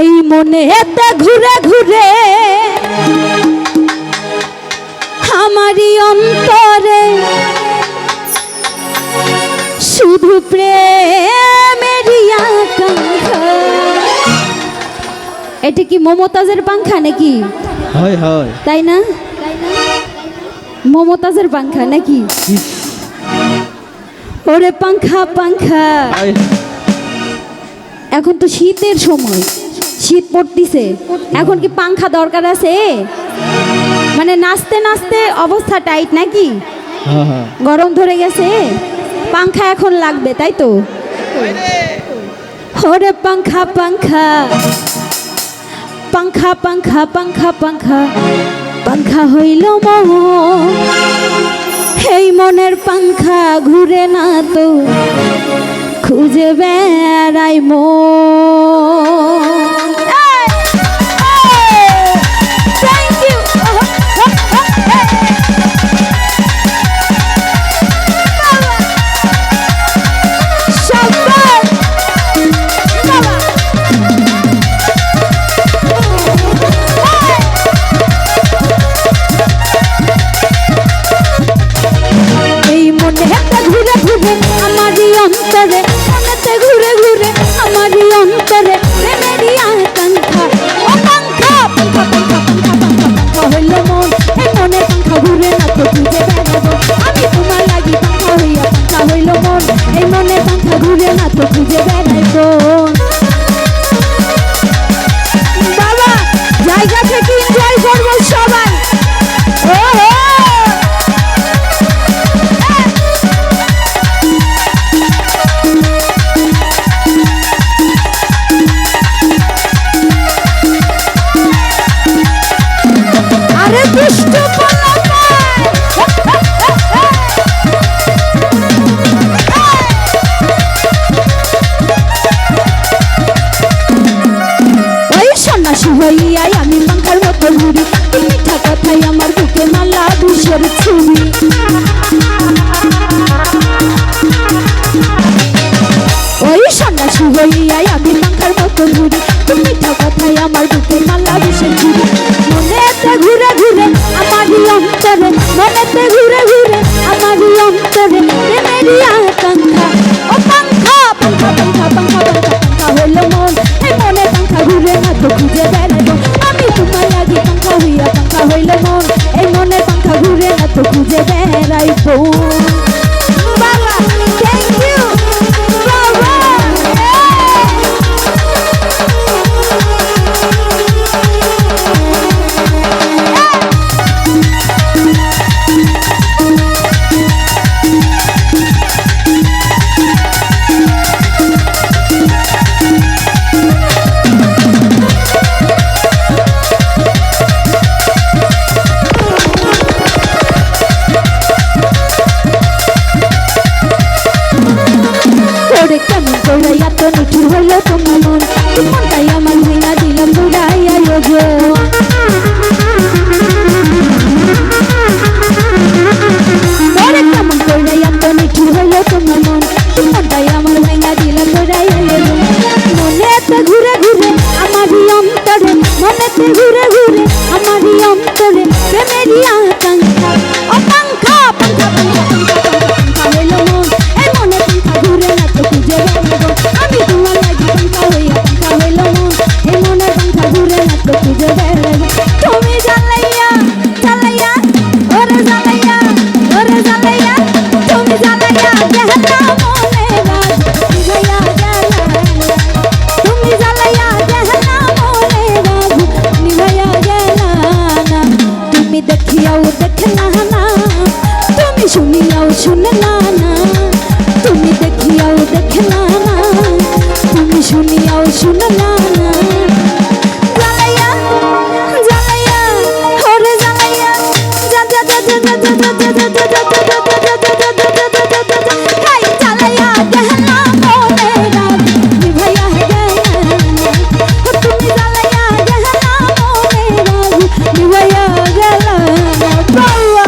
এই মনে এতে ঘুরে ঘুরে আমারই অন্তরে শুধু প্রেমেরই আকাঙ্ক্ষা। এটা কি মমতাজের পাংখা নাকি? হয় হয়, তাই না? মমতাজের পাংখা নাকি? ওরে পাংখা পাংখা, এখন তো শীতের সময়, শীত পড়তিছে, এখন কি পাংখা দরকার আছে? মানে নাচতে নাচতে অবস্থা টাইট নাকি? গরম ধরে গেছে, পাংখা এখন লাগবে, তাই তো? ওরে পাংখা পাংখা পাংখা পাংখা পাংখা পাংখা পাংখা হইল মন, এই মনের পাংখা ঘুরে না তো খুঁজে বেড়াই মন। অন্তরে মনেতে ঘুরে ঘুরে আমারই অন্তরে প্রেমেরই আকাঙ্ক্ষা। ও পাংখা পাংখা পাংখা পাংখা পাংখা পাংখা হইল মন, এই মনে পাংখা ঘুরে না তো খুঁজে বেড়াবো আমি তোমার লাগি। পাংখা হইয়া পাংখা হইল মন, এই মনে পাংখা ঘুরে না তো খুঁজে বেড়াইবো। বাবা জায়গা থেকে এনজয় করবো সবাই। হইয়াই আমি পাংখার মতো ঘুরি, মিঠা কথাই আমার বুকে মালা বিষের ছুরি। ওই সন্ন্যাসী হইয়াই আমি পাংখার মতো ঘুরি, মিঠা কথাই আমার বুকে মালা বিষের ছুরি। মনেতে ঘুরে ঘুরে আমারই অন্তরে, মনেতে ঘুরে ঘুরে আমারই অন্তরে প্রেমেরই আকাঙ্ক্ষা। ও পাংখা পাংখা পাংখা পাংখা পাংখা পাংখা হইল মন, এই মনে পাংখা ঘুরে না তো খুঁজে বেড়াবো আমি তোমার লাগি। পাংখা হইয়া পাংখা হইল মন, এই মনে পাংখা ঘুরে না তো খুঁজে বেড়াইবো। বাবা থ্যাংক ইউ বাবা। কেমন করে এত নিঠুর হইল তোমার মন, মনটাই আমার ভেঙা দিলাম পুরাইয়া গো। কেমন করে এত নিঠুর হইল তোমার মন, মনটাই আমার ভেঙা দিলাম পুরাইয়া গো। মনেতে ঘুরে ঘুরে আমারই অন্তরে, মনেতে ঘুরে ঘুরে আমারই অন্তরে প্রেমেরই আকাঙ্ক্ষা। ও পাংখা পাংখা পাংখা পাংখা পাংখা হইল মন, এই মনে পাংখা ঘুরে না তো খুঁজে বেড়াবো আমি তোমার লাগি। পাংখা হইয়া পাংখা হইল মন, এই মনে পাংখা ঘুরে না তো খুঁজে বেড়াবো। তুমি জ্বালাইয়া জ্বালাইয়া ওরে জ্বালাইয়া ওরে জ্বালাইয়া, তুমি জ্বালাইয়া গেলা মনে রাজ নিভাইয়া গেলা। তুমি জ্বালাইয়া গেলা মনে রাজ নিভাইয়া গেলা না। তুমি দেখিয়াও দেখলা না, তুমি শুনিয়াও শুনলা না। তুমি দেখিয়াও দেখলা না, তুমি শুনিয়াও শুনলা না। জ্বালাইয়া জ্বালাইয়া ওরে জ্বালাইয়া যা যা যা যা যা যা যা যা যা যা যা যা জ্বালাইয়া গেলা মনে রাজ নিভাইয়া গেলা। তুমি জ্বালাইয়া গেলা মনে রাজ নিভাইয়া গেলা। বাবা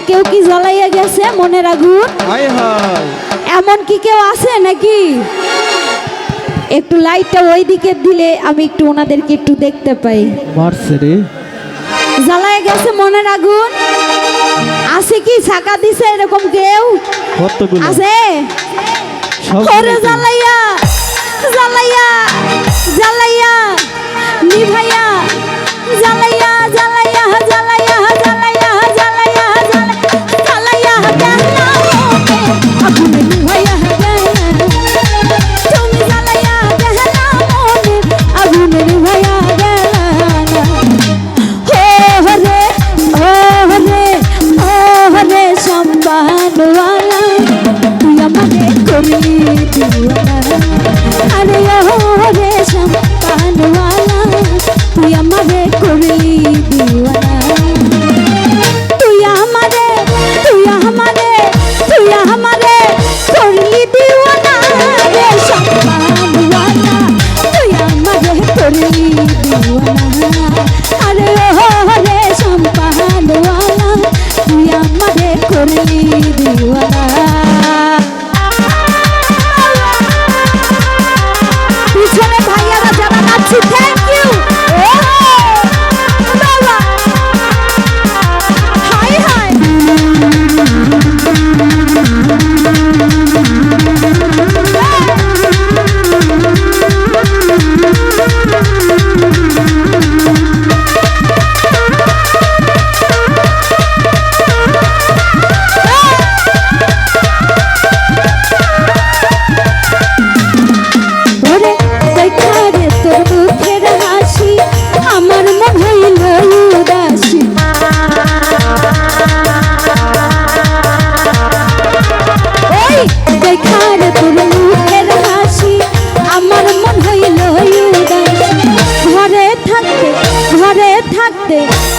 কেউ কি জ্বলাইয়া গেছে মনের আগুন? হায় হায়, এমন কি কেউ আছে নাকি? একটু লাইটটা ওই দিকে দিলে আমি একটু ওনাদেরকে একটু দেখতে পাই। মারছে রে। জ্বালায় গেছে মনের আগুন? আছে কি ছাকা দিছে এরকম কেউ? কতগুলো আছে? সব ওরে জ্বালাইয়া জ্বালাইয়া জ্বালাইয়া নিভাইয়া জ্বালাইয়া জ্বালাইয়া জ্বালাইয়া জ্বালাইয়া জ্বালাইয়া জ্বালাইয়া গেল আগুনে নিভাইয়া গেল তুমি জ্বালাইয়া গেল মনে আগুনে নিভাইয়া গেল রে সম্পানওয়ালা তুই আমাকে করলি দিওয়ানা আরে ও রে সম্পানওয়ালা তুই আমাকে করলি দিওয়ানা তুই আমারে করলি দিওয়ানা রে সম্পানওয়ালা তুই আমাকে করলি দিওয়ানা আরে ও রে সম্পানওয়ালা তুই আমাকে করলি দিওয়ানা পিছনে ভাইয়ারা যারা নাচছি থ্যাংক ইউ বাবা হাই হাই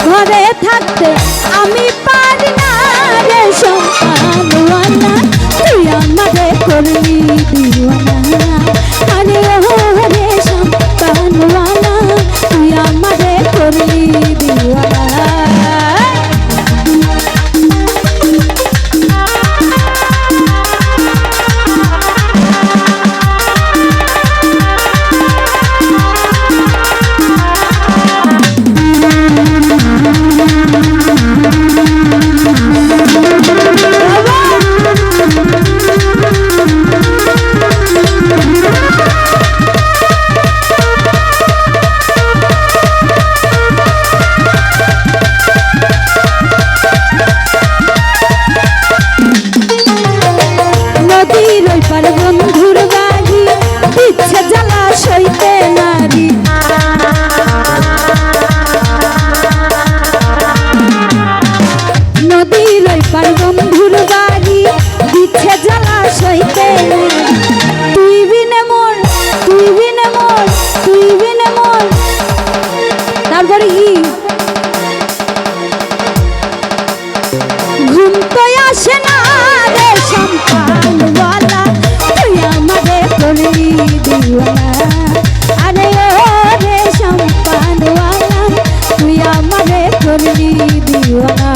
ঘরে থাকতে আমি পারি না রে সম্পানওয়ালা তুই আমারে করলি দিওয়ানা আরে ও রে সম্পানওয়ালা তুই আমারে করলি দিওয়ানা বন্ধুর বাড়ি ইচ্ছে জ্বালা সইতে নারী নদীর ওই পার বন্ধুর বাড়ি ইচ্ছে জ্বালা সইতে তুই বিনে মোর তুই বিনে মোর তুই বিনে মোর তারপরে কি ঘুম তো আসে না রে সম্পানওয়ালা তুই আমারে করলি দিওয়ানা আরে ও রে সম্পানওয়ালা তুই আমারে করলি দিওয়ানা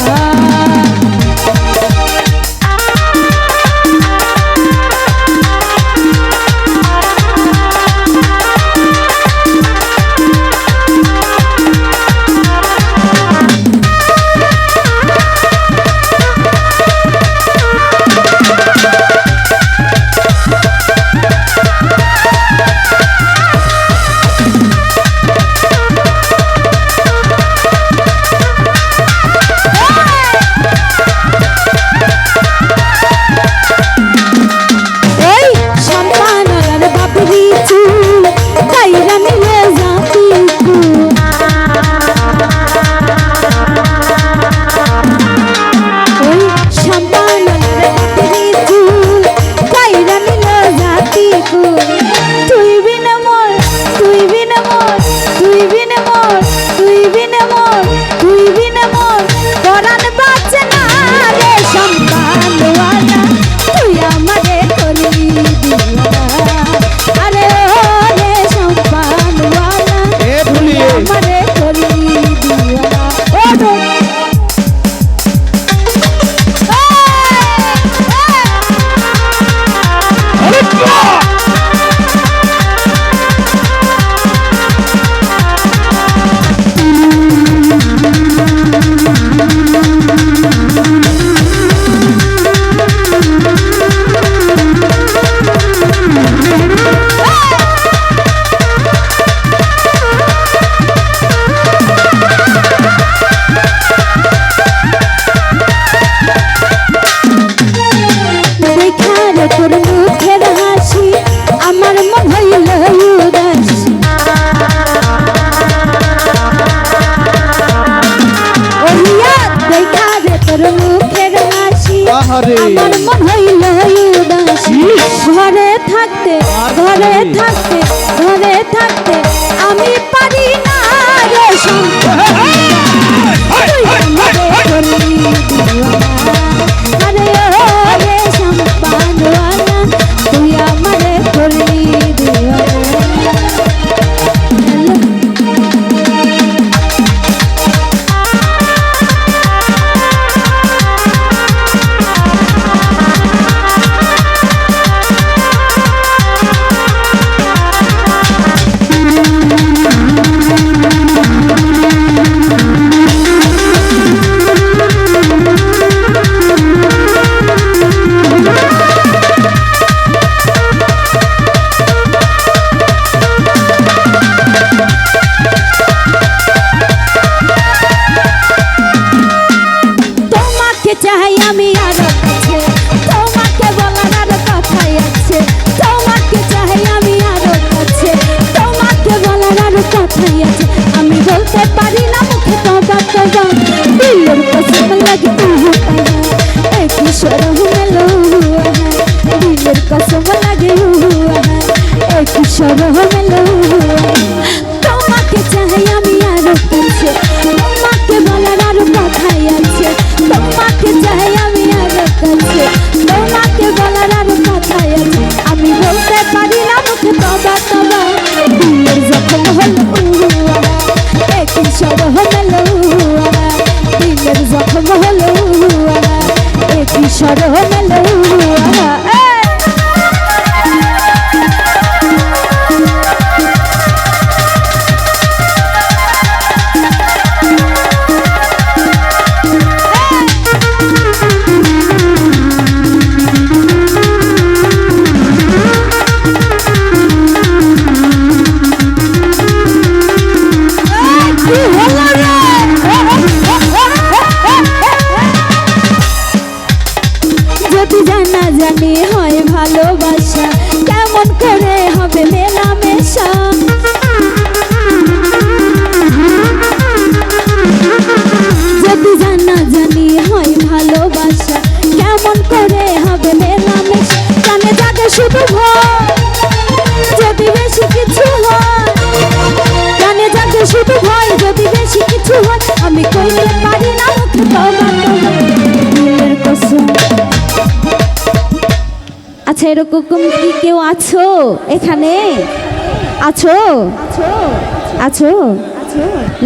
আহারে আমার মন হইল উদাস ঘরে থাকতে ঘরে থাকতে ঘরে থাকতে আমি পারি না রে আরে ও রে সম্পানওয়ালা তুই আমারে করলি দিওয়ানা চাই আমি আরো কাছে তোমাকে বলার আরো কথাই আছে তোমাকে চাই আমি আরো কাছে তোমাকে বলার আরো কথাই আছে আমি বলতে পারি না মুখে তবা তবা দিলের কসম লাগে এক শরম মেলো দিলের কসম লাগে এক শরম মেলো তোমাকে চাই আমি আরো কাছে তোমাকে বলার আরো কথাই আছে তোমাকে চাই আমি আরো কাছে তোমাকে বলার আরো কথাই আছে আমি বলতে পারি না মুখে তবা তবা দিলের জখম হলো একই সরহ মেলো দিলের জখম হলো একই সরহ মেলো যদি জানা জানি হয় ভালোবাসা কেমন করে হবে মেলামেশা যদি জানা জানি হয় ভালোবাসা কেমন করে হবে মেলামেশা জানে যাকে শুধু ভয় যদি বেশি কিছু হয় জানে যাকে শুধু ভয় যদি বেশি কিছু হয় আমি কইতে পারি না মুখে তবা তবা দিলের কসম আচ্ছা এরকম কি কেউ আছো এখানে আছো আছো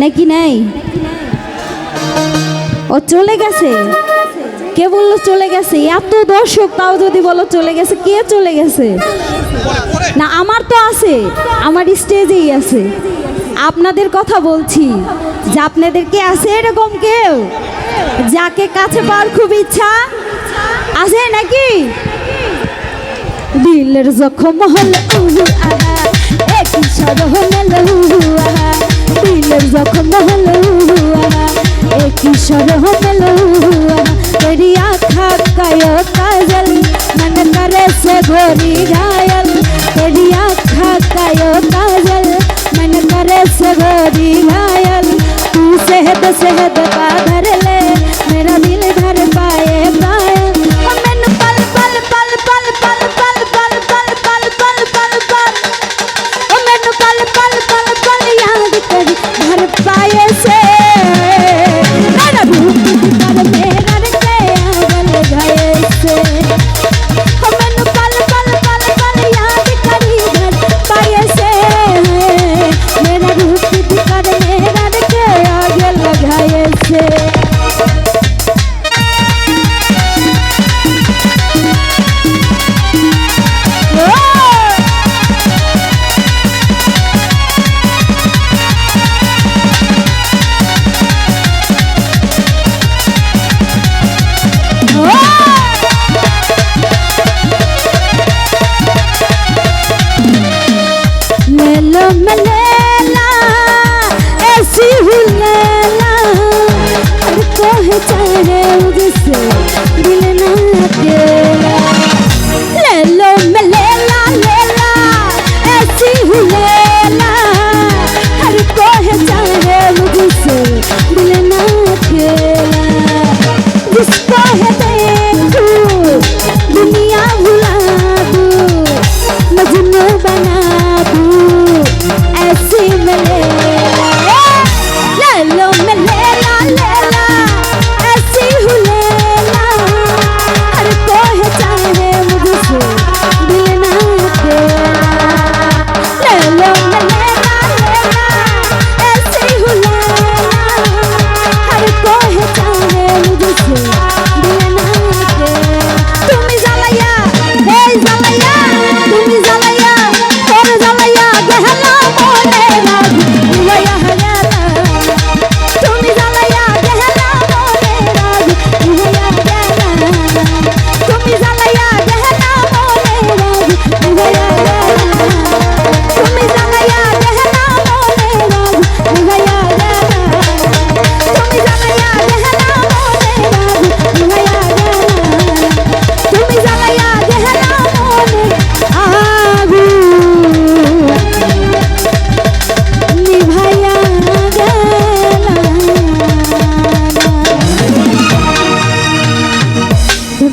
নাকি নাই ও চলে গেছে কে বললো চলে গেছে এত দর্শক তাও যদি বলো চলে গেছে কে চলে গেছে না আমার তো আছে আমার স্টেজেই আছে আপনাদের কথা বলছি যে আপনাদের কি আছে এরকম কেউ যাকে কাছে পাওয়ার খুব ইচ্ছা আছে নাকি দিলের জখম হলো একই সরহ মেলো দিলের জখম হলো একই সরহ মেলো तेरी आँखा कायो काजल मन करे से गोरी घायल तेरी आँखा कायो काजल मन करे से गोरी घायल तू शहद शहद का भर ले मेरा दिल भर पाए पायल मैंने पल पल पल पल पल पल पल पल पल पल पल पल मैंने पल पल पल पल याद करी भर पाए से मेरा रूप कर मेरा मलेला ऐसी हुलेला हर कोई चाहे मुझसे दिल ना अकेला ले लो मलेला लेला ऐसी हुलेला हर कोई चाहे मुझसे दिल ना अकेला जिसको है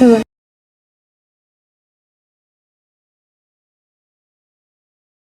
ধন্যবাদ।